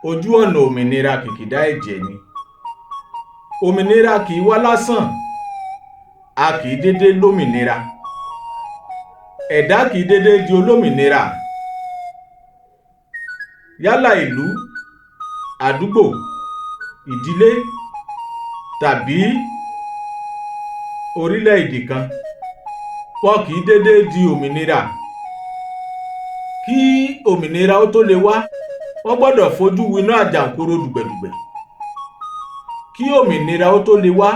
ojú ọ̀nà òmìnira kìkìdá ẹ̀jẹ̀ ni. Òmìnira kì í wá lásán, a kì í dédé lómìnira. Ẹ̀dá kì í dédé di olómìnira. Yálà ìlú, àdúgbò, ìdílé tàbí orílẹ̀-èdè kan, wọn kì í dédé di òmìnira. Kí òmìnira ó tó lè wá, wọ́n gbọ́dọ̀ fojú winá àjàǹkóró dùgbẹ̀dùgbẹ̀. Kí òmìnira ó tó lè wá,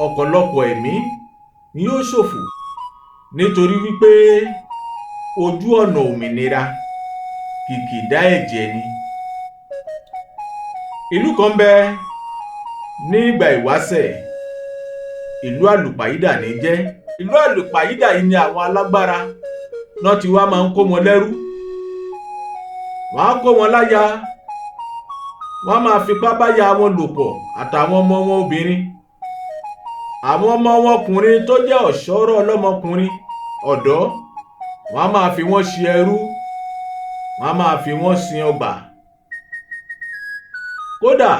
ọ̀pọ̀lọpọ̀ ẹ̀mí ni yóò ṣòfò nítorí wípé ojú ọ̀nà òmìnira kìkìdá ẹ̀jẹ̀ ni. Ìlú kan bẹ ní ìgbà ìwáṣẹ̀, ìlú àlùpàídà ní jẹ́. Ìlú àlùpàídà yìí ni àwọn alágbára náà ti wá máa ń kó wọn lẹ́rú. Wọ́n á kó wọn láya, wọ́n á máa fipá báya wọn lò pọ̀ àtàwọn ọmọ wọn obìnrin. Àwọn ọmọ wọn ọkùnrin tó jẹ́ ọ̀ṣọ́rọ̀ ọlọ́mọkùnrin ọ̀dọ́, wọ́n á máa fi wọ́n ṣe ẹrú, wọ́n á máa fi wọ́n sin ọgbà. Kódà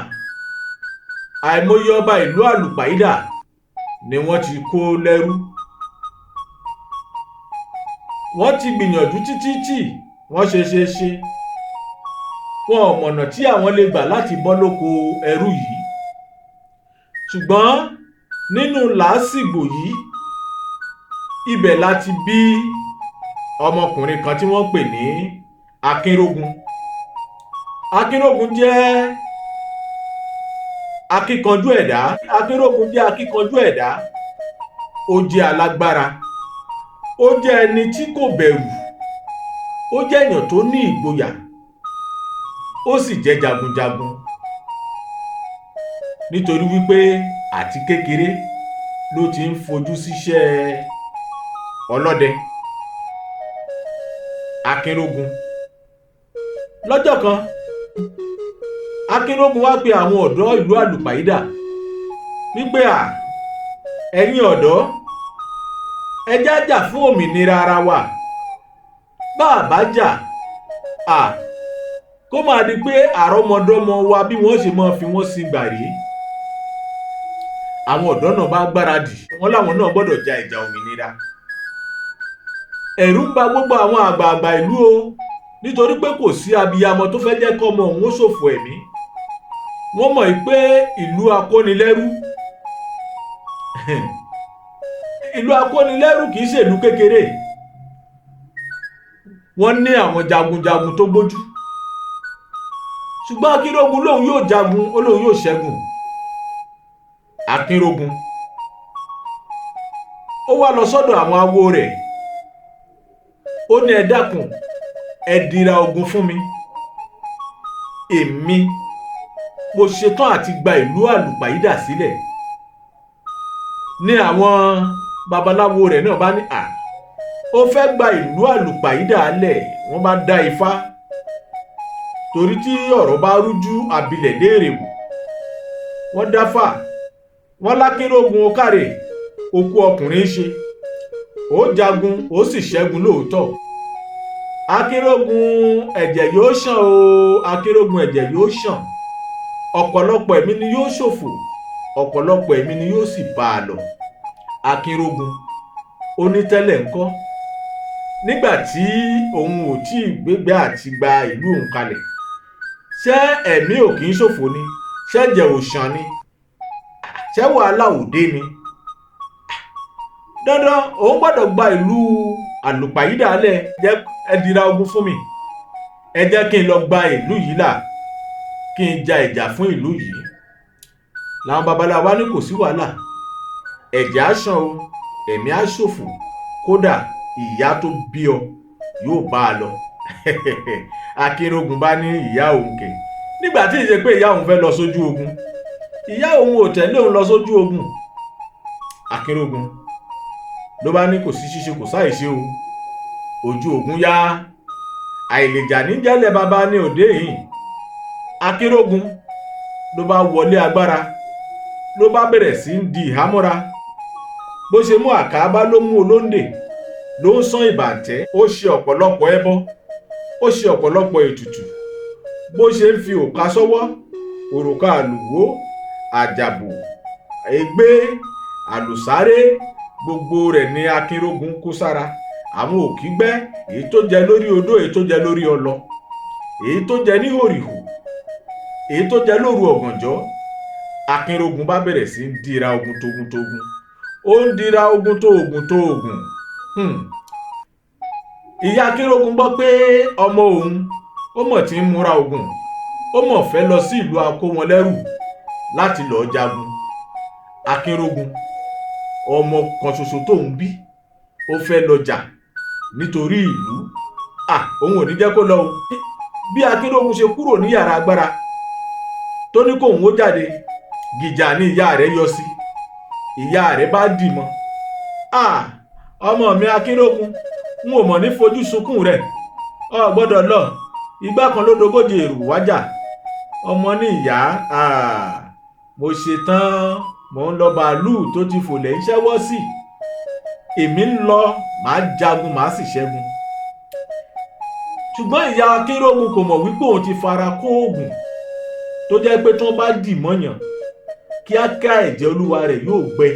àìmọye ọba ìlú àlùpàídà ni wọ́n ti kó lẹ́rú. Wọ́n ti gbìyànjú títí wọ́n ṣe wọn ò mọ̀nà tí àwọn lè gbà láti bọ́ lóko ẹrú yìí. Ṣùgbọ́n nínú làásìgbò yìí, ibẹ̀ láti bí ọmọkùnrin kan tí wọ́n pè ní Akínrógun. Akínrógun jẹ́ akíkanjú ẹ̀dá. Akínrógun jẹ́ akíkanjú ẹ̀dá. Ó jẹ́ alágbára. Ó jẹ́ ẹni tí kò bẹ̀rù. Ó jẹ́ èèyàn tó ní ìgboyà. Ó sì jẹ́ jagunjagun. Nítorí wípé àti kékeré ló ti ń fojú síṣẹ́ ọlọ́dẹ. Akínrógun. Lọ́jọ́ kan, Akínrógun wá pe àwọn ọ̀dọ́ ìlú àlùpàídà wípé ẹ̀yin ọ̀dọ́, ẹ jẹ́ á jà fún òmìnira ara wa. Bá a bá jà, kó máa di pé àrọ́mọdọ́mọ wa bí wọ́n ṣe máa fi wọ́n sí gbàrí. Àwọn ọ̀dọ́ náà bá gbáradì, wọ́n láwọn náà gbọ́dọ̀ ja ìjà òmìnira. Ẹ̀rù ń ba gbogbo àwọn àgbààgbà ìlú o, nítorí pé kò sí abiyamọ tó fẹ́ jẹ́ kọ́mọ òun ó ṣòfò ẹ̀mí. Wọ́n mọ̀ pé ìlú akónilẹ́rú ìlú akónilẹ́rú kìí ṣe ìlú kékeré. Wọ́n ní àwọn jagunjagun tó gbójú. Ṣùgbọ́n Akínrógun lóun yóò jagun, ó lóun yóò ṣẹ́gun. Akínrógun ó wá lọ sọ́dọ̀ àwọn awo rẹ̀. Ó ní ẹ dákun, ẹ dira ogun fún mi. Èmi mo ṣetán àti gba ìlú àlùpàídà sílẹ̀. Ní àwọn babaláwo rẹ̀ náà bá ní ó fẹ́ gba ìlú àlùpàídà lẹ̀. Wọ́n bá dá ifá, torí tí ọ̀rọ̀ bá rújú abilẹ̀ léèrè wò. Wọ́n dáfá, wọ́n l'Akínrógun ó kàrè, ó kú ọkùnrin ṣe, ó jagun ó sì ṣẹ́gun lóòótọ́. Akínrógun ẹ̀jẹ̀ yóò ṣàn o, Akínrógun ẹ̀jẹ̀ yóò ṣàn. Ọ̀pọ̀lọpọ̀ ẹ̀mí ni yóò ṣòfò, ọ̀pọ̀lọpọ̀ ẹ̀mí ni yóò sì bá a lọ. Akínrógun ó ní tẹ́lẹ̀ ńkọ́, nígbà tí òun ò tí ì gbégbé àti gba ìlú òun kalẹ̀, ṣé ẹ̀mí ò kì í ṣòfò ni? Ṣẹ́jẹ̀ ò ṣàn ni? Ṣé wàhálà ò dé ni? Dandan òun gbọ́dọ̀ gba ìlú àlùpàídà lẹ̀. Jẹ́ ẹ dira ogun fún mi. Ẹ jẹ́ kí n lọ gba ìlú yìí là, kí n ja ìjà fún ìlú yìí. Làwọn babaláwa ní kò sí wàhálà. Ẹ̀jẹ̀ á ṣàn o, ẹ̀mí á ṣòfò, kódà ìyá tó bí ọ yóò bá a lọ. Akínrógun bá ní ìyá òun kẹ̀. Nígbà tí ìṣe pé ìyá òun fẹ́ lọ sójú ogun, ìyá òun ò tẹ̀lé òun lọ sójú ogun. Akínrógun ló bá ní kò sí ṣíṣe kò sáìṣe o, ojú ogun yá, àìlèjà níjẹ́lẹ̀ bàbá ní òde yìí. Akínrógun ló bá wọlé agbára, ló bá bẹ̀rẹ̀ sí ń di ìhámọ́ra. Bó ṣe mú àkàbá ló mú olóńdè, ló ń sán ìbàǹtẹ́. Ó ṣe ọ̀pọ̀lọpọ̀ ẹbọ, ó ṣe ọ̀pọ̀lọpọ̀ ètùtù, bó ṣe ń fi òka sọ́wọ́, òrùka àlùwó, àjàbò, ègbé, àlùsáré, gbogbo rẹ̀ ni Akínrógun kó sára. Àwọn òkígbẹ́, èyí tó jẹ lórí odó, èyí tó jẹ lórí ọlọ, èyí tó jẹ ní hòrìhò, èyí tó jẹ lóru ọ̀gànjọ́. Akínrógun bá bẹ̀rẹ̀ sí ń dira ogun togun. Ó ń dira ogun tó ogun. Ìyá Akínrógun gbọ́ pé ọmọ òun ó mọ̀ tí ń múra ogun, ó mọ̀ fẹ́ lọ sí ìlú Akówọnlẹ́rù láti lọ jagun. Akínrógun, ọmọ kan ṣoṣo tóun bí, ó fẹ́ lọ jà nítorí ìlú. Òun ò ní jẹ́ kó lọ o. Bí Akínrógun ṣe kúrò ní yàrá agbára tó ní kóun ó jáde, gìjà ni ìyá rẹ̀ yọ sí. Ìyá rẹ̀ bá dì mọ́. Ọmọ mi Akínrógun, n ò mọ̀ ní fojú sunkún rẹ̀, o gbọ́dọ̀ lọ. Igbá kan ló dogójì èrò wájà. Ọmọ ní ìyá, mo ṣe tán, mo ń lọ bàálù tó ti fòlẹ̀ ń ṣẹ́wọ́ sí. Èmi ń lọ, màá jagun, màá sì ṣẹ́gun. Ṣùgbọ́n ìyá Akínrógun kò mọ̀ wípé òun ti fara kó oògùn tó jẹ́ pé tí wọ́n bá dì mọ́yàn, kíákíá ẹ̀jẹ̀ olúwa rẹ̀ yóò gbẹ.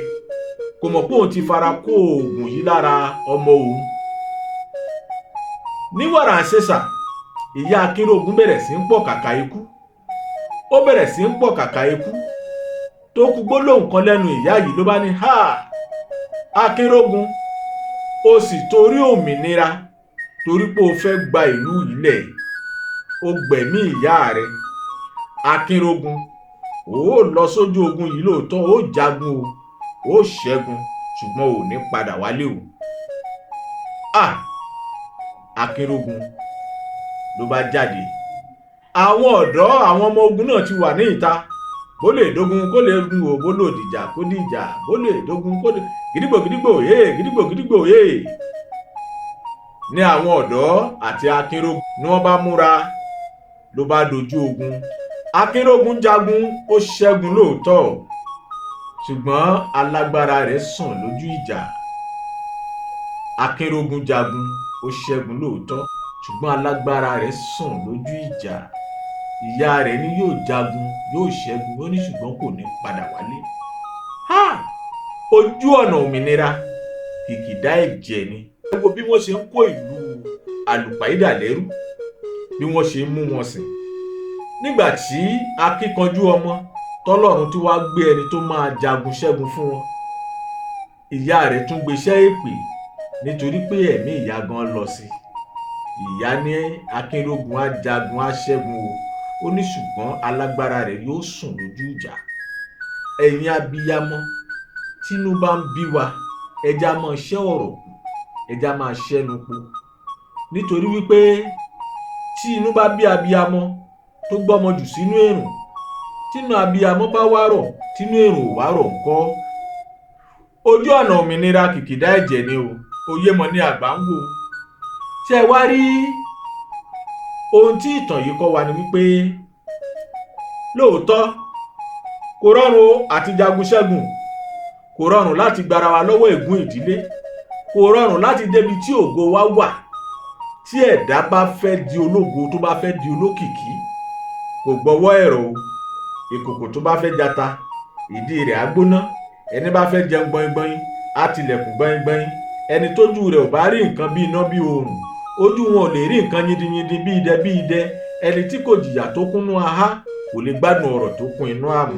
Kò mọ̀ pé òun ti fara kó oògùn yìí lára ọmọ òun. Ní wàrà àṣẹṣà, ìyá Akínrógun bẹ̀rẹ̀ sí ń pọ̀ kàkà ikú. Ó bẹ̀rẹ̀ sí ń pọ̀ kàkà ikú. Tó kù gbólóhùn kan lẹ́nu ìyá yìí ló bá ní, Akínrógun, ó sì torí òmìnira, torí pé o fẹ́ gba ìlú yìí lẹ̀, ó gbẹ̀mí ìyá rẹ̀. Akínrógun, ó lọ sójú ogun yìí lóòótọ́, ó jagun o, ó ṣẹ́gun, ṣùgbọ́n ò ní padà wálé o. Akínrógun ló bá jáde. Àwọn ọ̀dọ́, àwọn ọmọ ogun náà ti wà ní ìta. Bó lè dógun kó lè gun o, bó lò dìjà kó dìjà, bó lè dógun kó lè gidigbo gidigbo ní àwọn ọ̀dọ́ àti Akínrógun ni wọ́n bá múra, ló bá dojú ogun. Akínrógun jagun, ó ṣẹ́gun lóòótọ́, ṣùgbọ́n alágbára rẹ̀ sùn lójú ìjà. Akínrógun jagun, ó ṣẹ́gun lóòótọ́, ṣùgbọ́n alágbára rẹ̀ sùn lójú ìjà. Ìyá rẹ̀ ní yóò jagun, yóò ṣẹ́gun, ó ní ṣùgbọ́n kò ní padà wálé. Ojú ọ̀nà òmìnira, kìkìdá ẹ̀jẹ̀ ni. Ẹ wo bí wọ́n ṣe ń kó ìlú Àlùpàídà lẹ́rú, bí wọ́n ṣe ń mú wọn sìn. Nígbà tí akíkanjú ọmọ tọ́lọ́run tí wàá gbé ẹni tó máa jagun ṣẹ́gun fún wọn, ìyá rẹ̀ tún gbéṣẹ́ èpè nítorí pé ẹ̀mí ìyá gan lọ sí. Ìyá ní Akínrógun á jagun, á ṣẹ́gun o, ó ní ṣùgbọ́n alágbára rẹ̀ yóò sùn lójú ìjà. Ẹ̀yin abiyamọ, tínú bá ń bí wa, ẹja máa ṣẹ́ ọ̀rọ̀ kù, ẹja máa ṣẹ́nu po. Nítorí wípé tí inú bá bí abiyamọ tó gbọ́mọ jù sínú èrùn, tínú abiyamọ bá wá rọ̀, tínú èrùn ò wá rọ̀ ńkọ́? Ojú ọ̀nà òmìnira, kìkìdá ẹ̀jẹ̀ ni o. Oyé mọ ní àgbà ń wò. Ṣé ẹ wá rí ohun tí ìtàn yìí kọ́ wa ni wípé lóòótọ́ kò rọrùn àti jagun ṣẹ́gun, kò rọrùn láti gbara wa lọ́wọ́ ègún ìdílé, kò rọrùn láti débi tí ògo wa wà. Tí ẹ̀dá bá fẹ́ di ológo, tó bá fẹ́ di olókìkí, kò gbọ́wọ́ ẹ̀rọ o. Ìkòkò tó bá fẹ́ jata, ìdí rẹ̀ á gbóná. Ẹni bá fẹ́ jẹun gbọ̀ngbọ̀n, á tilẹ̀kùn gbọ̀ngbọ̀n. Ẹni tójú rẹ̀ ò bá rí nǹkan bí iná bí oòrùn, ojú wọn ò lè rí nǹkan yindiyindi bí idẹ. Ẹni tí kò jìyà tó kúnnú ahá kò lè gbádùn ọ̀rọ̀ tó kún inú àmù.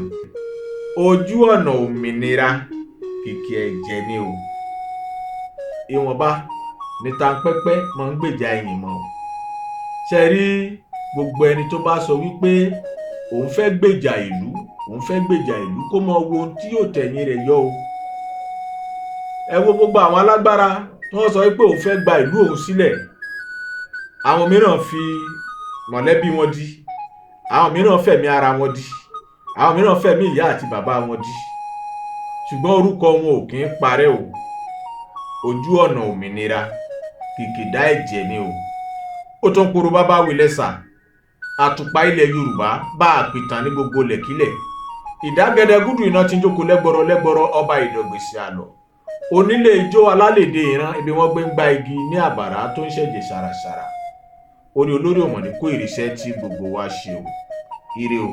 Ojú ọ̀nà òmìnira, kìkì ẹ̀jẹ̀ ni o. Ìwọ̀nba ní tanpẹ́pẹ́ máa ń gbèjà ẹ̀yìn mọ́. Ṣé rí gbogbo ẹni tó bá sọ wípé òun fẹ́ gbèjà ìlú, kó mọ wo ohun tí yóò tẹ̀yìn rẹ̀ yọ o. Ẹ wo gbogbo àwọn alágbára tí wọ́n sọ wípé òun fẹ́ gba ìlú òun sílẹ̀. Àwọn mìíràn fi mọ̀lẹ́bí wọn dí, àwọn mìíràn fẹ̀mí ara wọn dí, àwọn mìíràn fẹ̀mí ìyá àti bàbá wọn dí. Ṣùgbọ́n orúkọ wọn ò kì í parẹ́ o. Ojú ọ̀nà òmìnira, kìkìdá ẹ̀jẹ̀ ni o. Ó tún kúrò bàbá wílẹ̀sà. Àtùpà ilẹ̀ Yorùbá bá àpìtàn ní gbogbo lẹ̀kílẹ̀. Ìdágẹdẹgúdù iná tí ń jókòó lẹ́gbọ̀rọ̀ ọba ìdọ̀gbèsè àlọ́. Onílé ijó alálèdè ìran, ibi wọ́n gbé ń gba igi ní àbàrá tó ń ṣẹ̀jẹ̀ ṣàràṣàrà. orí olórí ọ̀mọ̀ní kó ìrìṣẹ́ tí gbogbo wa ṣe o. Ire o.